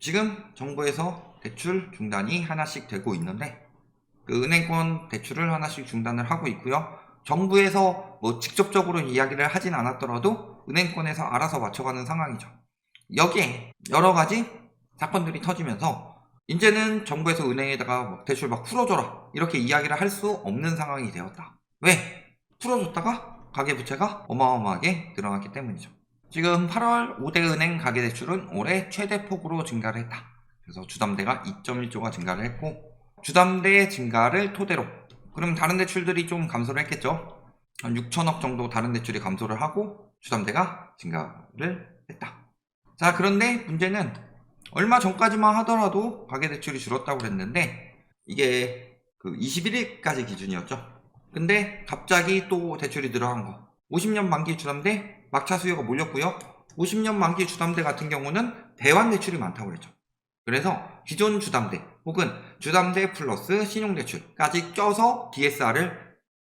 지금 정부에서 대출 중단이 하나씩 되고 있는데 그 은행권 대출을 하나씩 중단을 하고 있고요. 정부에서 뭐 직접적으로 이야기를 하진 않았더라도 은행권에서 알아서 맞춰가는 상황이죠. 여기에 여러 가지 사건들이 터지면서 이제는 정부에서 은행에다가 대출 막 풀어줘라 이렇게 이야기를 할 수 없는 상황이 되었다. 왜? 풀어줬다가 가계부채가 어마어마하게 늘어났기 때문이죠. 지금 8월 5대 은행 가계대출은 올해 최대 폭으로 증가를 했다. 그래서 주담대가 2.1조가 증가를 했고 주담대 증가를 토대로 그럼 다른 대출들이 좀 감소를 했겠죠. 한 6천억 정도 다른 대출이 감소를 하고 주담대가 증가를 했다. 자, 그런데 문제는 얼마 전까지만 하더라도 가계대출이 줄었다고 그랬는데 이게 그 21일까지 기준이었죠. 근데 갑자기 또 대출이 늘어난 거 50년 만기 주담대 막차 수요가 몰렸고요. 50년 만기 주담대 같은 경우는 대환 대출이 많다고 그랬죠. 그래서 기존 주담대 혹은 주담대 플러스 신용대출까지 껴서 DSR을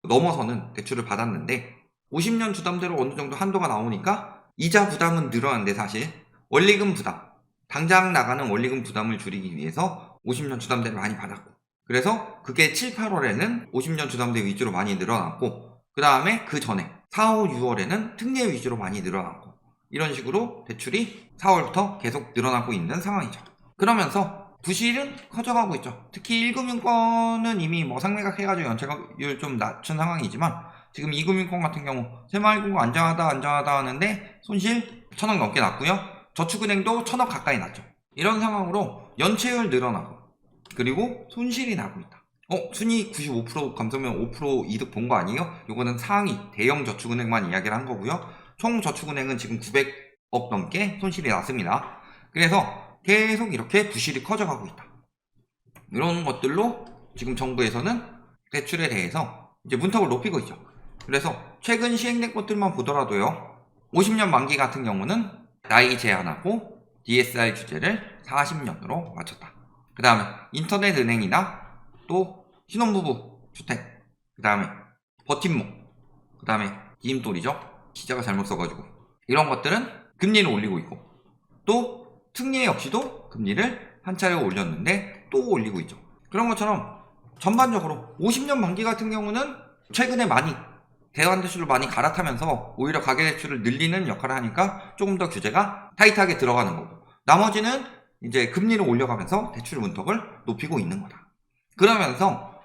넘어서는 대출을 받았는데 50년 주담대로 어느 정도 한도가 나오니까 이자 부담은 늘어났는데 사실 원리금 부담 당장 나가는 원리금 부담을 줄이기 위해서 50년 주담대를 많이 받았고 그래서 그게 7, 8월에는 50년 주담대 위주로 많이 늘어났고 그 다음에 그 전에 4, 5, 6월에는 특례 위주로 많이 늘어났고 이런 식으로 대출이 4월부터 계속 늘어나고 있는 상황이죠. 그러면서 부실은 커져가고 있죠. 특히 1금융권은 이미 뭐 상매각 해가지고 연체율 좀 낮춘 상황이지만 지금 2금융권 같은 경우 새마을금고 안정하다 하는데 손실 1,000억 넘게 났고요. 저축은행도 1,000억 가까이 났죠. 이런 상황으로 연체율 늘어나고 그리고 손실이 나고 있다. 순이익 95% 감소면 5% 이득 본 거 아니에요? 이거는 상위 대형 저축은행만 이야기를 한 거고요. 총 저축은행은 지금 900억 넘게 손실이 났습니다. 그래서 계속 이렇게 부실이 커져가고 있다. 이런 것들로 지금 정부에서는 대출에 대해서 이제 문턱을 높이고 있죠. 그래서 최근 시행된 것들만 보더라도요. 50년 만기 같은 경우는 나이 제한하고 DSR 규제를 40년으로 맞췄다. 그 다음에 인터넷 은행이나 또 신혼부부 주택, 그 다음에 버팀목, 그 다음에 기임돌이죠. 기자가 잘못 써가지고 이런 것들은 금리를 올리고 있고 또 특례 역시도 금리를 한 차례 올렸는데 또 올리고 있죠. 그런 것처럼 전반적으로 50년 만기 같은 경우는 최근에 많이 대환대출을 많이 갈아타면서 오히려 가계대출을 늘리는 역할을 하니까 조금 더 규제가 타이트하게 들어가는 거고 나머지는 이제 금리를 올려가면서 대출 문턱을 높이고 있는 거다. 그러면서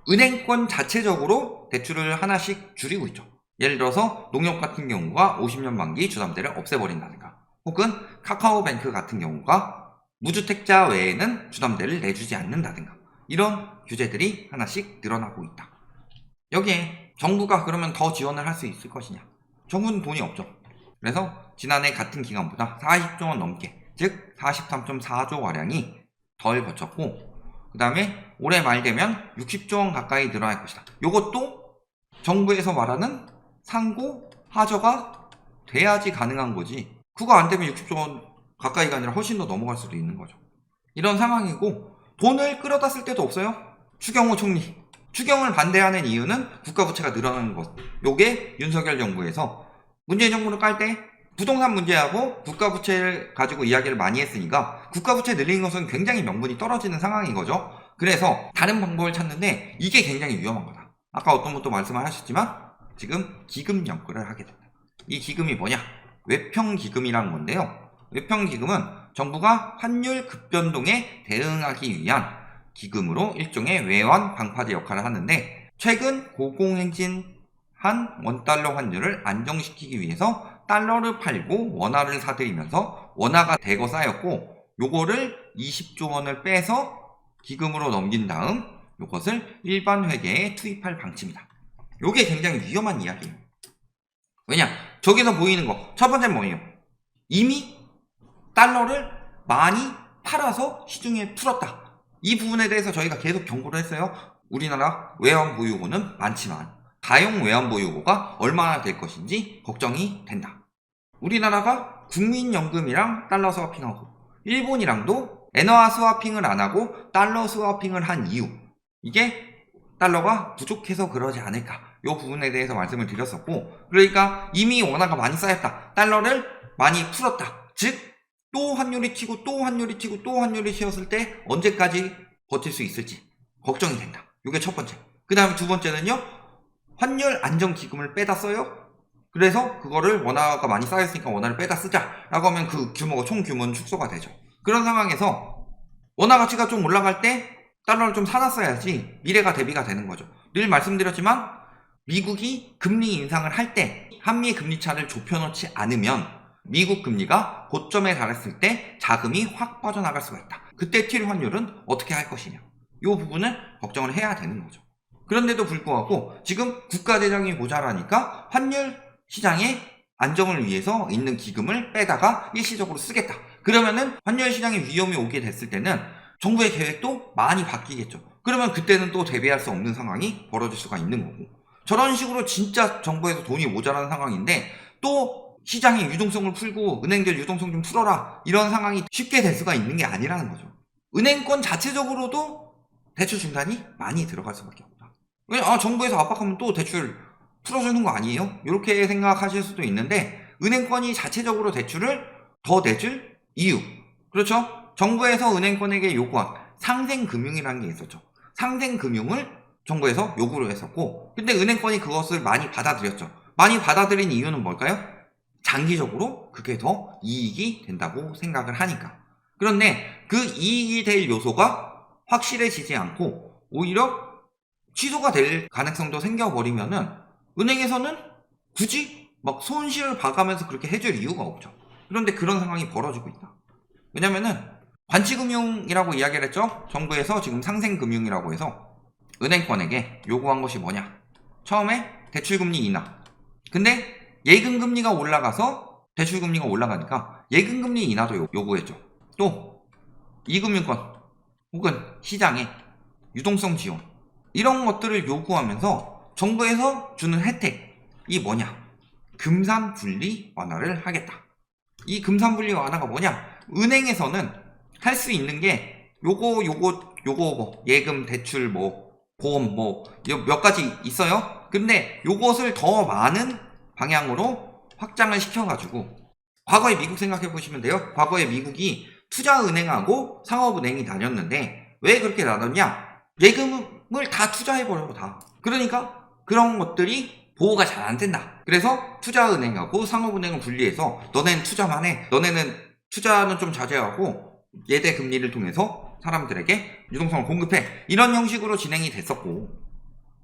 은행권 자체적으로 대출을 하나씩 줄이고 있죠. 예를 들어서 농협 같은 경우가 50년 만기 주담대를 없애버린다든가 혹은 카카오뱅크 같은 경우가 무주택자 외에는 주담대를 내주지 않는다든가 이런 규제들이 하나씩 늘어나고 있다. 여기에 정부가 그러면 더 지원을 할 수 있을 것이냐? 정부는 돈이 없죠. 그래서 지난해 같은 기간보다 40조 원 넘게 즉 43.4조 가량이 덜 거쳤고 그 다음에 올해 말 되면 60조 원 가까이 늘어날 것이다. 이것도 정부에서 말하는 상고 하저가 돼야지 가능한 거지 그거 안 되면 60조 원 가까이가 아니라 훨씬 더 넘어갈 수도 있는 거죠. 이런 상황이고 돈을 끌어다 쓸 데도 없어요. 추경호 총리 추경을 반대하는 이유는 국가부채가 늘어나는 것. 요게 윤석열 정부에서 문재인 정부를 깔 때 부동산 문제하고 국가부채를 가지고 이야기를 많이 했으니까 국가부채 늘리는 것은 굉장히 명분이 떨어지는 상황인 거죠. 그래서 다른 방법을 찾는데 이게 굉장히 위험한 거다. 아까 어떤 분도 말씀을 하셨지만 지금 기금 연구를 하게 된다. 이 기금이 뭐냐? 외평기금이라는 건데요. 외평기금은 정부가 환율 급변동에 대응하기 위한 기금으로 일종의 외환 방파제 역할을 하는데 최근 고공행진한 원달러 환율을 안정시키기 위해서 달러를 팔고 원화를 사들이면서 원화가 대거 쌓였고 요거를 20조 원을 빼서 기금으로 넘긴 다음 요것을 일반 회계에 투입할 방침이다. 요게 굉장히 위험한 이야기예요. 왜냐? 저기서 보이는 거 첫 번째는 뭐예요? 이미 달러를 많이 팔아서 시중에 풀었다. 이 부분에 대해서 저희가 계속 경고를 했어요. 우리나라 외환보유고는 많지만 가용 외환보유고가 얼마나 될 것인지 걱정이 된다. 우리나라가 국민연금이랑 달러 스와핑하고 일본이랑도 엔화 스와핑을 안 하고 달러 스와핑을 한 이유 이게 달러가 부족해서 그러지 않을까 이 부분에 대해서 말씀을 드렸었고 그러니까 이미 원화가 많이 쌓였다. 달러를 많이 풀었다. 즉 또 환율이 튀고 또 환율이 튀고 또 환율이 튀었을 때 언제까지 버틸 수 있을지 걱정이 된다. 이게 첫 번째. 그 다음에 두 번째는요, 환율 안정기금을 빼다 써요. 그래서 그거를 원화가 많이 쌓였으니까 원화를 빼다 쓰자 라고 하면 그 규모가 총 규모는 축소가 되죠. 그런 상황에서 원화 가치가 좀 올라갈 때 달러를 좀 사놨어야지 미래가 대비가 되는 거죠. 늘 말씀드렸지만 미국이 금리 인상을 할 때 한미의 금리 차를 좁혀놓지 않으면 미국 금리가 고점에 달했을 때 자금이 확 빠져나갈 수가 있다. 그때 틸 환율은 어떻게 할 것이냐, 이 부분을 걱정을 해야 되는 거죠. 그런데도 불구하고 지금 국가대장이 모자라니까 환율 시장의 안정을 위해서 있는 기금을 빼다가 일시적으로 쓰겠다. 그러면은 환율 시장에 위험이 오게 됐을 때는 정부의 계획도 많이 바뀌겠죠. 그러면 그때는 또 대비할 수 없는 상황이 벌어질 수가 있는 거고, 저런 식으로 진짜 정부에서 돈이 모자라는 상황인데 또 시장의 유동성을 풀고 은행들 유동성 좀 풀어라, 이런 상황이 쉽게 될 수가 있는 게 아니라는 거죠. 은행권 자체적으로도 대출 중단이 많이 들어갈 수밖에 없다. 정부에서 압박하면 또 대출 풀어주는 거 아니에요? 이렇게 생각하실 수도 있는데, 은행권이 자체적으로 대출을 더 내줄 이유, 그렇죠? 정부에서 은행권에게 요구한 상생금융이라는 게 있었죠. 상생금융을 정부에서 요구를 했었고, 근데 은행권이 그것을 많이 받아들였죠. 많이 받아들인 이유는 뭘까요? 장기적으로 그게 더 이익이 된다고 생각을 하니까. 그런데 그 이익이 될 요소가 확실해지지 않고 오히려 취소가 될 가능성도 생겨버리면은 은행에서는 굳이 막 손실을 봐가면서 그렇게 해줄 이유가 없죠. 그런데 그런 상황이 벌어지고 있다. 왜냐면은 관치금융이라고 이야기를 했죠. 정부에서 지금 상생금융이라고 해서 은행권에게 요구한 것이 뭐냐, 처음에 대출금리 인하. 근데 예금금리가 올라가서 대출금리가 올라가니까 예금금리 인하도 요구했죠. 또 이금융권 혹은 시장의 유동성 지원, 이런 것들을 요구하면서 정부에서 주는 혜택이 뭐냐, 금산분리 완화를 하겠다. 이 금산분리 완화가 뭐냐, 은행에서는 할 수 있는 게 요거 예금, 대출, 보험 몇 가지 있어요. 근데 요것을 더 많은 방향으로 확장을 시켜가지고, 과거에 미국 생각해 보시면 돼요. 과거에 미국이 투자은행하고 상업은행이 나뉘었는데 왜 그렇게 나눴냐, 예금을 다 투자해버려요. 다. 그러니까 그런 것들이 보호가 잘 안 된다. 그래서 투자은행하고 상업은행을 분리해서 너네는 투자만 해, 너네는 투자는 좀 자제하고 예대 금리를 통해서 사람들에게 유동성을 공급해, 이런 형식으로 진행이 됐었고,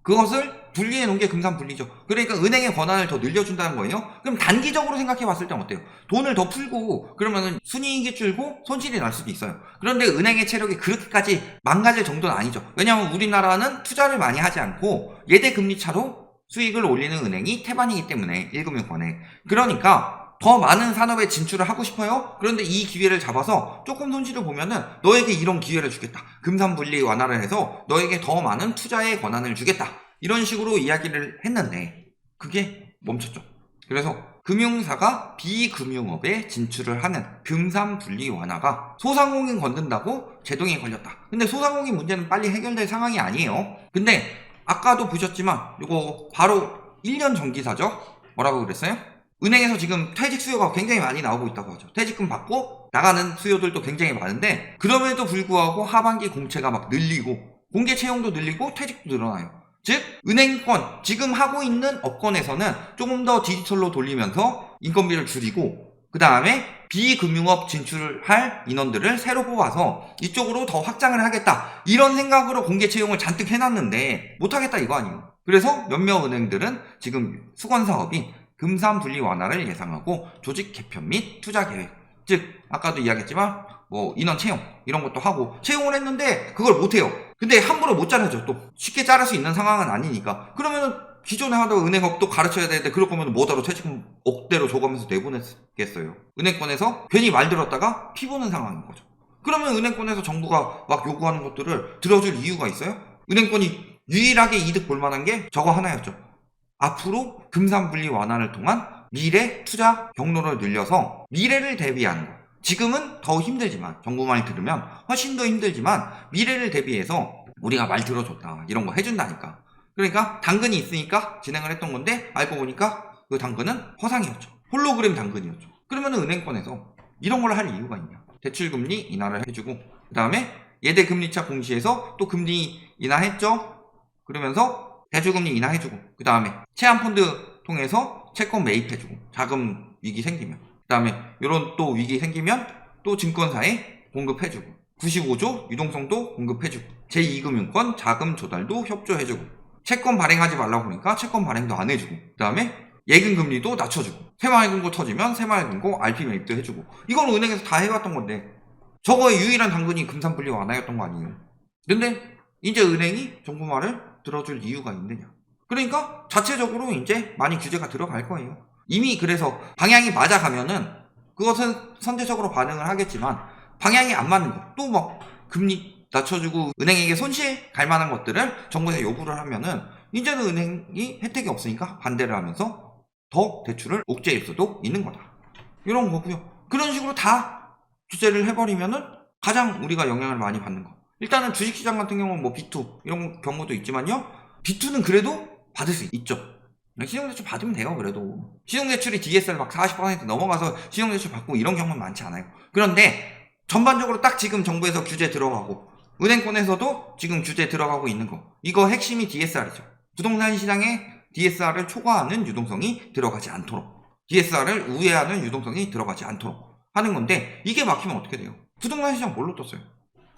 그것을 분리해 놓은 게 금산분리죠. 그러니까 은행의 권한을 더 늘려준다는 거예요. 그럼 단기적으로 생각해 봤을 땐 어때요? 돈을 더 풀고 그러면은 순이익이 줄고 손실이 날 수도 있어요. 그런데 은행의 체력이 그렇게까지 망가질 정도는 아니죠. 왜냐하면 우리나라는 투자를 많이 하지 않고 예대 금리 차로 수익을 올리는 은행이 태반이기 때문에, 1금융권에. 그러니까 더 많은 산업에 진출을 하고 싶어요? 그런데 이 기회를 잡아서 조금 손실을 보면은 너에게 이런 기회를 주겠다. 금산분리 완화를 해서 너에게 더 많은 투자의 권한을 주겠다. 이런 식으로 이야기를 했는데 그게 멈췄죠. 그래서 금융사가 비금융업에 진출을 하는 금산분리 완화가 소상공인 건든다고 제동이 걸렸다. 근데 소상공인 문제는 빨리 해결될 상황이 아니에요. 근데 아까도 보셨지만 이거 바로 1년 전 기사죠. 뭐라고 그랬어요? 은행에서 지금 퇴직 수요가 굉장히 많이 나오고 있다고 하죠. 퇴직금 받고 나가는 수요들도 굉장히 많은데, 그럼에도 불구하고 하반기 공채가 막 늘리고 공개 채용도 늘리고 퇴직도 늘어나요. 즉 은행권, 지금 하고 있는 업권에서는 조금 더 디지털로 돌리면서 인건비를 줄이고, 그 다음에 비금융업 진출할 인원들을 새로 뽑아서 이쪽으로 더 확장을 하겠다, 이런 생각으로 공개 채용을 잔뜩 해놨는데 못하겠다 이거 아니에요. 그래서 몇몇 은행들은 지금 수건사업이 금산분리 완화를 예상하고 조직 개편 및 투자 계획, 즉 아까도 이야기했지만 인원 채용 이런 것도 하고 채용을 했는데 그걸 못해요. 근데 함부로 못 자르죠. 또 쉽게 자를 수 있는 상황은 아니니까. 그러면은 기존에 하던 은행업도 가르쳐야 되는데 그럴 거면 뭐다로 퇴직금 억대로 줘가면서 내보냈겠어요. 은행권에서 괜히 말 들었다가 피보는 상황인 거죠. 그러면 은행권에서 정부가 막 요구하는 것들을 들어줄 이유가 있어요? 은행권이 유일하게 이득 볼 만한 게 저거 하나였죠. 앞으로 금산분리 완화를 통한 미래 투자 경로를 늘려서 미래를 대비하는 거. 지금은 더 힘들지만, 정부 말 들으면 훨씬 더 힘들지만 미래를 대비해서 우리가 말 들어줬다, 이런 거 해준다니까. 그러니까 당근이 있으니까 진행을 했던 건데 알고 보니까 그 당근은 허상이었죠. 홀로그램 당근이었죠. 그러면 은행권에서 이런 걸 할 이유가 있냐. 대출금리 인하를 해주고 그 다음에 예대금리차 공시에서 또 금리 인하했죠. 그러면서 대출금리 인하해주고 그 다음에 채권펀드 통해서 채권 매입해주고 자금 위기 생기면 그 다음에 이런 또 위기 생기면 또 증권사에 공급해주고 95조 유동성도 공급해주고 제2금융권 자금 조달도 협조해주고 채권 발행하지 말라고 그러니까 채권 발행도 안 해주고 그 다음에 예금 금리도 낮춰주고 새마을금고 터지면 새마을금고 RP 매입도 해주고 이건 은행에서 다 해왔던 건데 저거의 유일한 당근이 금산분리 완화였던 거 아니에요. 근데 이제 은행이 정부 말을 들어줄 이유가 있느냐. 그러니까 자체적으로 이제 많이 규제가 들어갈 거예요. 이미 그래서 방향이 맞아가면은 그것은 선제적으로 반응을 하겠지만 방향이 안 맞는 거 또 막 금리 낮춰주고 은행에게 손실 갈 만한 것들을 정부에서 요구를 하면은 이제는 은행이 혜택이 없으니까 반대를 하면서 더 대출을 옥죄일 수도 있는 거다. 이런 거고요. 그런 식으로 다 규제를 해버리면은 가장 우리가 영향을 많이 받는 거. 일단은 주식시장 같은 경우는 뭐 B2 이런 경우도 있지만요. B2는 그래도 받을 수 있죠. 신용대출 받으면 돼요. 그래도 신용대출이 DSR 막 40% 넘어가서 신용대출 받고 이런 경우는 많지 않아요. 그런데 전반적으로 딱 지금 정부에서 규제 들어가고 은행권에서도 지금 규제 들어가고 있는 거 이거 핵심이 DSR이죠. 부동산 시장에 DSR을 초과하는 유동성이 들어가지 않도록 DSR을 우회하는 유동성이 들어가지 않도록 하는 건데 이게 막히면 어떻게 돼요? 부동산 시장 뭘로 떴어요?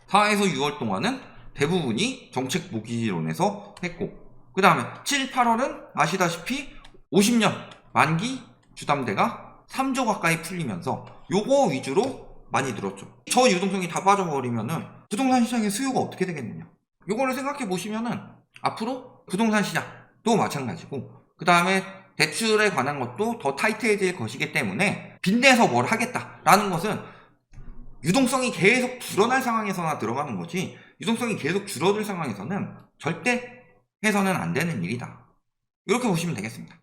4에서 6월 동안은 대부분이 정책 모기지론에서 했고 그 다음에 7, 8월은 아시다시피 50년 만기 주담대가 3조 가까이 풀리면서 요거 위주로 많이 들었죠. 저 유동성이 다 빠져버리면은 부동산 시장의 수요가 어떻게 되겠느냐. 요거를 생각해 보시면은 앞으로 부동산 시장도 마찬가지고 그 다음에 대출에 관한 것도 더 타이트해질 것이기 때문에 빚내서 뭘 하겠다라는 것은 유동성이 계속 불어날 상황에서나 들어가는 거지 유동성이 계속 줄어들 상황에서는 절대 해서는 안 되는 일이다. 이렇게 보시면 되겠습니다.